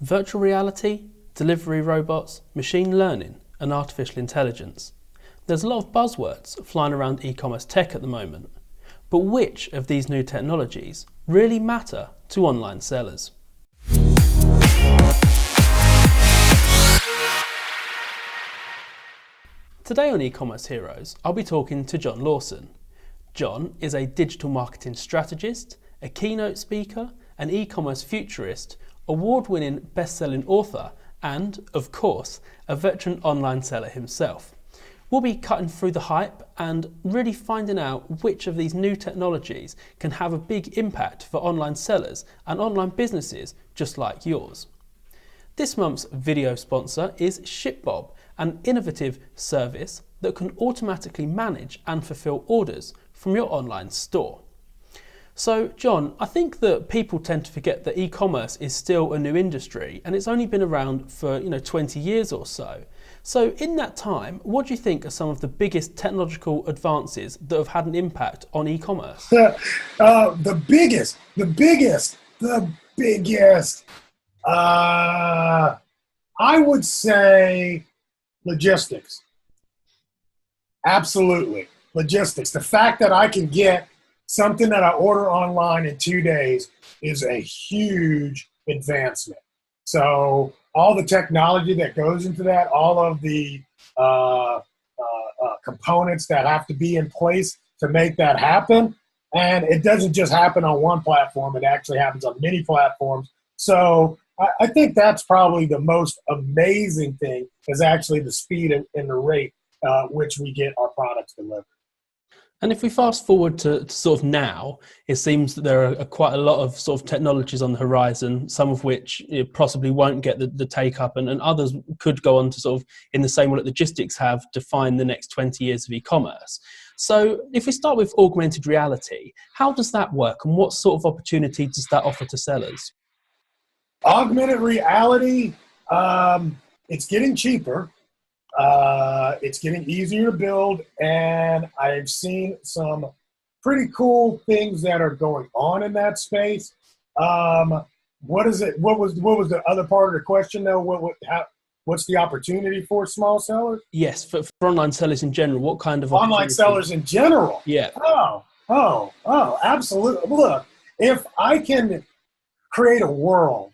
Virtual reality, delivery robots, machine learning and artificial intelligence. There's a lot of buzzwords flying around e-commerce tech at the moment, but which of these new technologies really matter to online sellers? Today on E-Commerce Heroes, I'll be talking to John Lawson. John is a digital marketing strategist, a keynote speaker, an e-commerce futurist, award-winning best-selling author, and, of course, a veteran online seller himself. We'll be cutting through the hype and really finding out which of these new technologies can have a big impact for online sellers and online businesses just like yours. This month's video sponsor is ShipBob, an innovative service that can automatically manage and fulfill orders from your online store. So, John, I think that people tend to forget that e-commerce is still a new industry and it's only been around for 20 years or so. So in that time, what do you think are some of the biggest technological advances that have had an impact on e-commerce? The biggest. I would say logistics. Absolutely. Logistics. The fact that I can get something that I order online in 2 days is a huge advancement. So all the technology that goes into that, all of the components that have to be in place to make that happen. And it doesn't just happen on one platform. It actually happens on many platforms. So I think that's probably the most amazing thing is actually the speed and the rate which we get our products delivered. And if we fast forward to sort of now, it seems that there are quite a lot of sort of technologies on the horizon, some of which possibly won't get the take up and others could go on to sort of, in the same way that logistics have, define the next 20 years of e-commerce. So if we start with augmented reality, how does that work and what sort of opportunity does that offer to sellers? Augmented reality, it's getting cheaper. It's getting easier to build, and I've seen some pretty cool things that are going on in that space. What is it? What was the other part of the question though? What's the opportunity for small sellers? Yes, for online sellers in general, what kind of online sellers in general? Yeah. Oh, absolutely. Look, if I can create a world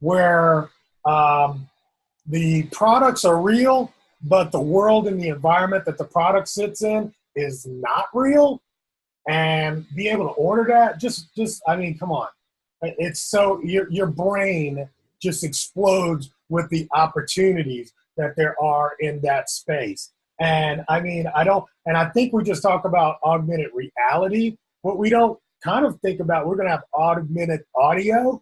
where the products are real, but the world and the environment that the product sits in is not real, and be able to order that, I mean, come on. It's so, your brain just explodes with the opportunities that there are in that space. And I mean, I think we just talk about augmented reality. What we don't kind of think about, we're going to have augmented audio.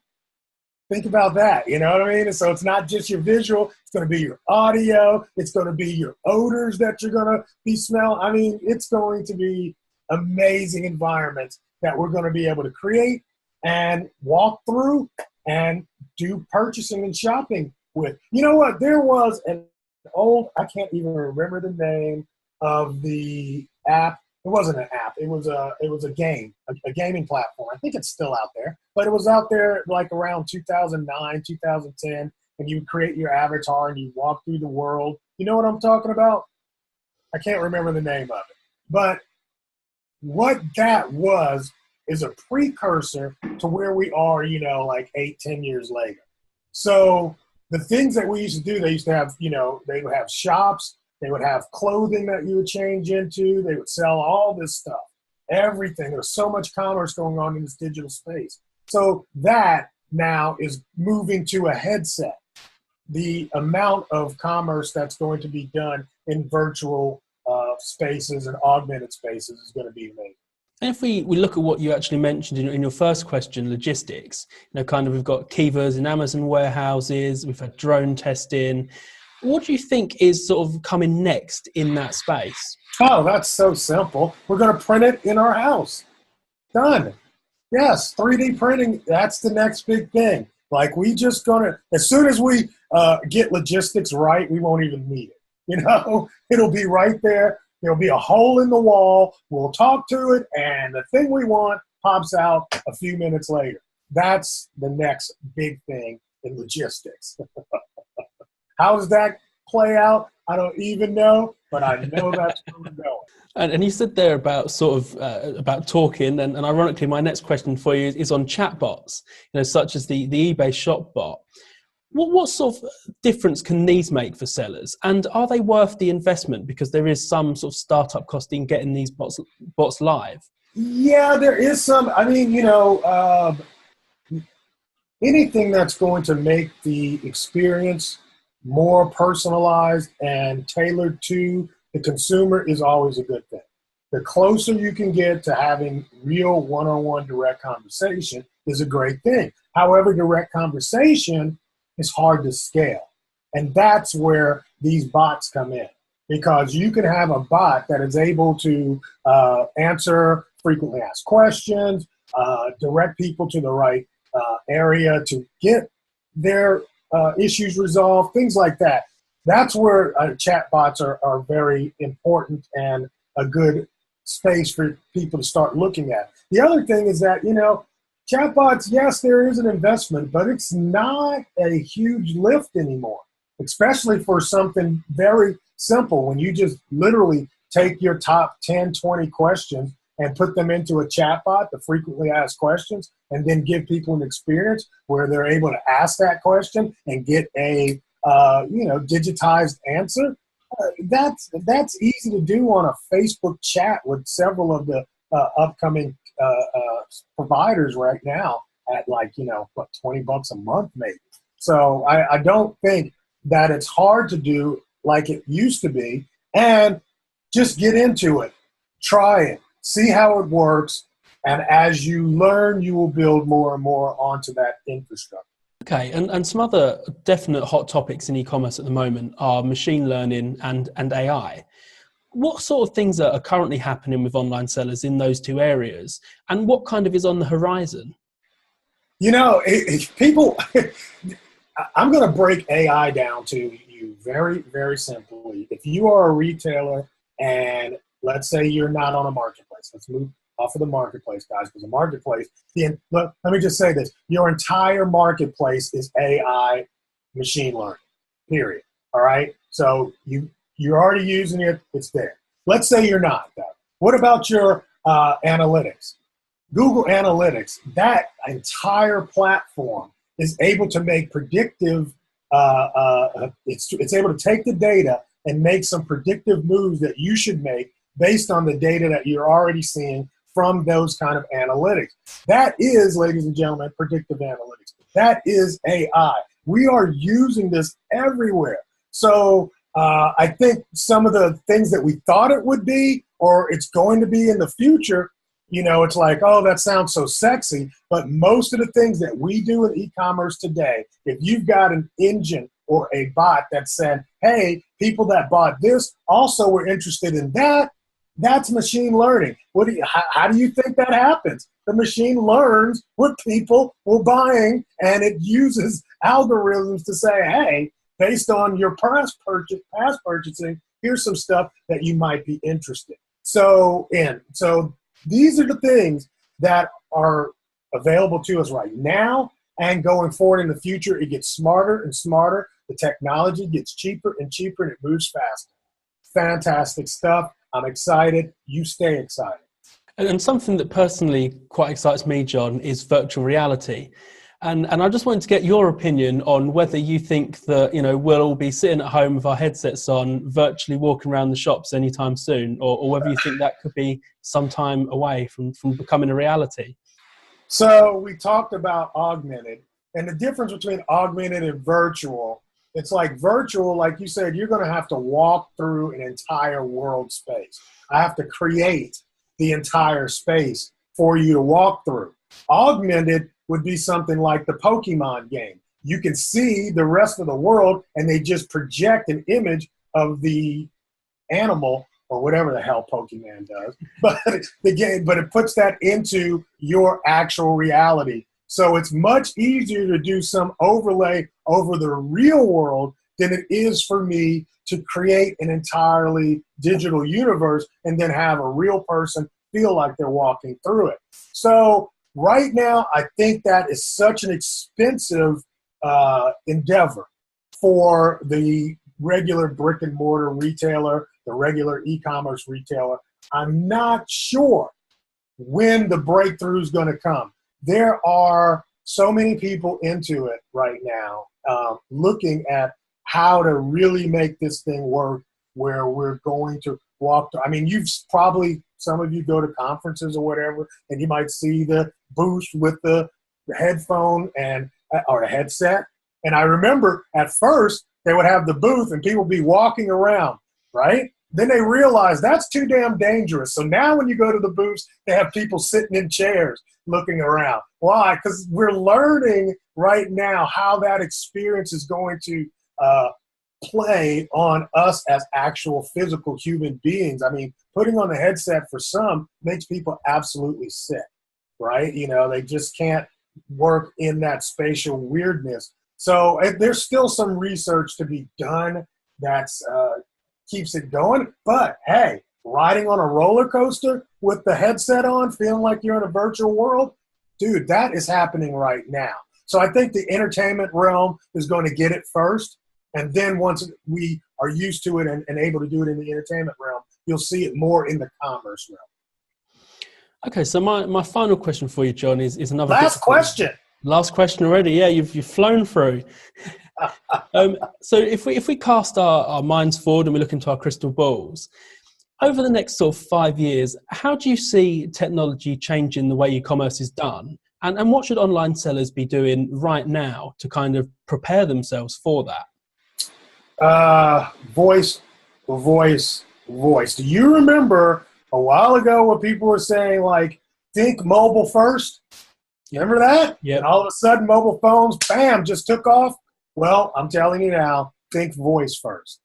Think about that, you know what I mean? And so it's not just your visual, it's going to be your audio, it's going to be your odors that you're going to be smelling. I mean, it's going to be amazing environments that we're going to be able to create and walk through and do purchasing and shopping with. You know what? There was an old, I can't even remember the name of the app. It wasn't an app. It was a game, a gaming platform. I think it's still out there, but it was out there like around 2009, 2010, and you create your avatar and you walk through the world. You know what I'm talking about? I can't remember the name of it, but what that was is a precursor to where we are, like 8-10 years later. So the things that we used to do, they used to have, they would have shops. They would have clothing that you would change into. They would sell all this stuff, everything. There's so much commerce going on in this digital space. So that now is moving to a headset. The amount of commerce that's going to be done in virtual spaces and augmented spaces is going to be amazing. And if we look at what you actually mentioned in your first question, logistics, kind of we've got Kivas in Amazon warehouses, we've had drone testing. What do you think is sort of coming next in that space? Oh, that's so simple. We're going to print it in our house. Done. Yes, 3D printing, that's the next big thing. Like as soon as we get logistics right, we won't even need it. It'll be right there. There'll be a hole in the wall. We'll talk to it, and the thing we want pops out a few minutes later. That's the next big thing in logistics. How does that play out? I don't even know, but I know that's where we're going. And you said there about sort of about talking, and ironically, my next question for you is on chatbots, such as the eBay shop bot. What sort of difference can these make for sellers? And are they worth the investment? Because there is some sort of startup cost in getting these bots live. Yeah, there is some. I mean, anything that's going to make the experience more personalized and tailored to the consumer is always a good thing. The closer you can get to having real one-on-one direct conversation is a great thing. However, direct conversation is hard to scale. And that's where these bots come in, because you can have a bot that is able to answer frequently asked questions, direct people to the right area to get their issues resolved, things like that. That's where chatbots are very important and a good space for people to start looking at. The other thing is that, chatbots, yes, there is an investment, but it's not a huge lift anymore, especially for something very simple. When you just literally take your top 10, 20 questions and put them into a chatbot, the frequently asked questions, and then give people an experience where they're able to ask that question and get a digitized answer. That's easy to do on a Facebook chat with several of the upcoming providers right now at $20 a month maybe. So I don't think that it's hard to do like it used to be, and just get into it, try it, see how it works, and as you learn, you will build more and more onto that infrastructure. Okay, and some other definite hot topics in e-commerce at the moment are machine learning and AI. What sort of things are currently happening with online sellers in those two areas, and what kind of is on the horizon? People, I'm going to break AI down to you very, very simply. If you are a retailer and let's say you're not on a marketplace, let's move off of the marketplace, guys, because the marketplace, let me just say this, your entire marketplace is AI machine learning, period. All right? So you're already using it, it's there. Let's say you're not, though. What about your analytics? Google Analytics, that entire platform is able to make predictive, it's able to take the data and make some predictive moves that you should make based on the data that you're already seeing from those kind of analytics. That is, ladies and gentlemen, predictive analytics. That is AI. We are using this everywhere. So I think some of the things that we thought it would be, or it's going to be in the future, it's like, oh, that sounds so sexy. But most of the things that we do in e-commerce today, if you've got an engine or a bot that said, hey, people that bought this also were interested in that, that's machine learning. How do you think that happens? The machine learns what people were buying, and it uses algorithms to say, hey, based on your past purchasing, here's some stuff that you might be interested. So these are the things that are available to us right now, and going forward in the future, it gets smarter and smarter. The technology gets cheaper and cheaper, and it moves faster. Fantastic stuff. I'm excited. You stay excited. And something that personally quite excites me, John, is virtual reality. And I just wanted to get your opinion on whether you think that, we'll all be sitting at home with our headsets on, virtually walking around the shops anytime soon, or whether you think that could be some time away from becoming a reality. So we talked about augmented, and the difference between augmented and virtual. It's like virtual, like you said, you're going to have to walk through an entire world space. I have to create the entire space for you to walk through. Augmented would be something like the Pokemon game. You can see the rest of the world, and they just project an image of the animal or whatever the hell Pokemon does. But it puts that into your actual reality. So it's much easier to do some overlay over the real world than it is for me to create an entirely digital universe and then have a real person feel like they're walking through it. So right now, I think that is such an expensive endeavor for the regular brick and mortar retailer, the regular e-commerce retailer. I'm not sure when the breakthrough is going to come. There are so many people into it right now, looking at how to really make this thing work, where we're going to walk to, I mean, you've probably, some of you go to conferences or whatever, and you might see the booth with the headphone and or the headset. And I remember at first they would have the booth and people be walking around, right? Then they realized that's too damn dangerous. So now when you go to the booths, they have people sitting in chairs looking around. Why? Because we're learning right now how that experience is going to play on us as actual physical human beings. I mean, putting on the headset for some makes people absolutely sick, right? You know, they just can't work in that spatial weirdness. So there's still some research to be done that's keeps it going. But hey, riding on a roller coaster with the headset on, feeling like you're in a virtual world, dude, that is happening right now. So I think the entertainment realm is going to get it first. And then once we are used to it and able to do it in the entertainment realm, you'll see it more in the commerce realm. Okay, so my final question for you, John, is another last question. Last question already. Yeah, you've flown through. So if we cast our minds forward and we look into our crystal balls, over the next sort of 5 years, how do you see technology changing the way e-commerce is done? And what should online sellers be doing right now to kind of prepare themselves for that? Voice. Do you remember a while ago when people were saying, like, think mobile first? Remember that? Yeah. And all of a sudden, mobile phones, bam, just took off. Well, I'm telling you now, think voice first.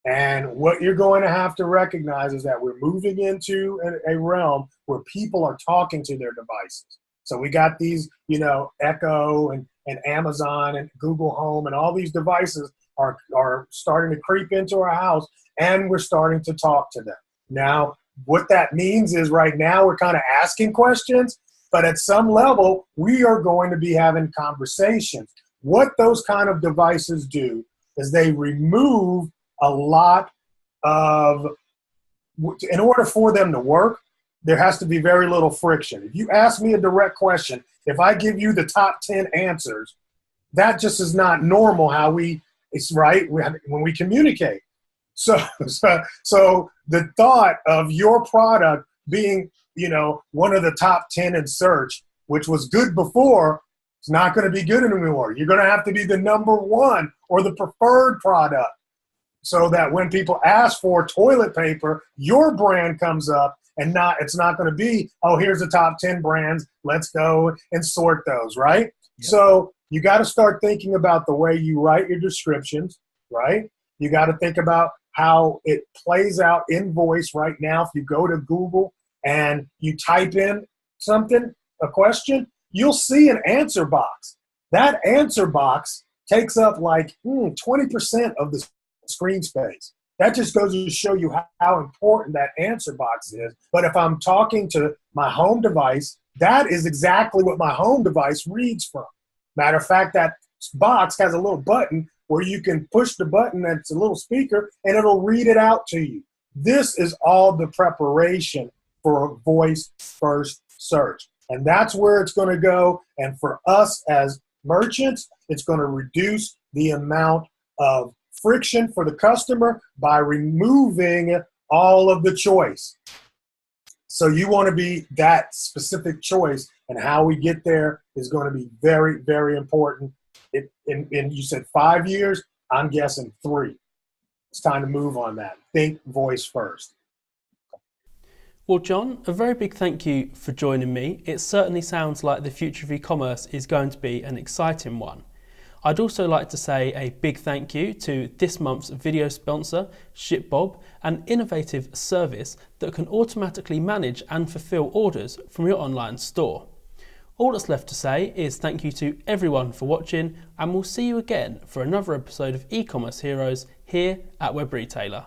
And what you're going to have to recognize is that we're moving into a realm where people are talking to their devices. So we got these, you know, Echo and Amazon and Google Home and all these devices are starting to creep into our house, and we're starting to talk to them. Now, what that means is right now we're kind of asking questions, but at some level, we are going to be having conversations. What those kind of devices do is they remove a lot of, in order for them to work, there has to be very little friction. If you ask me a direct question, if I give you the top 10 answers, that just is not normal how it's right when we communicate. So the thought of your product being, you know, one of the top 10 in search, which was good before, it's not going to be good anymore. You're going to have to be the number one or the preferred product, so that when people ask for toilet paper, your brand comes up, and it's not going to be, oh, here's the top 10 brands, let's go and sort those, right? Yeah. So you got to start thinking about the way you write your descriptions, right? You got to think about how it plays out in voice right now. If you go to Google and you type in something, a question, you'll see an answer box. That answer box takes up like 20% of the screen space. That just goes to show you how important that answer box is. But if I'm talking to my home device, that is exactly what my home device reads from. Matter of fact, that box has a little button where you can push the button, that's a little speaker, and it'll read it out to you. This is all the preparation for a voice-first search. And that's where it's going to go. And for us as merchants, it's going to reduce the amount of friction for the customer by removing all of the choice. So you want to be that specific choice, and how we get there is going to be very, very important. And you said 5 years, I'm guessing 3. It's time to move on that. Think voice first. Well, John, a very big thank you for joining me. It certainly sounds like the future of e-commerce is going to be an exciting one. I'd also like to say a big thank you to this month's video sponsor, ShipBob, an innovative service that can automatically manage and fulfill orders from your online store. All that's left to say is thank you to everyone for watching, and we'll see you again for another episode of E-Commerce Heroes here at Web Retailer.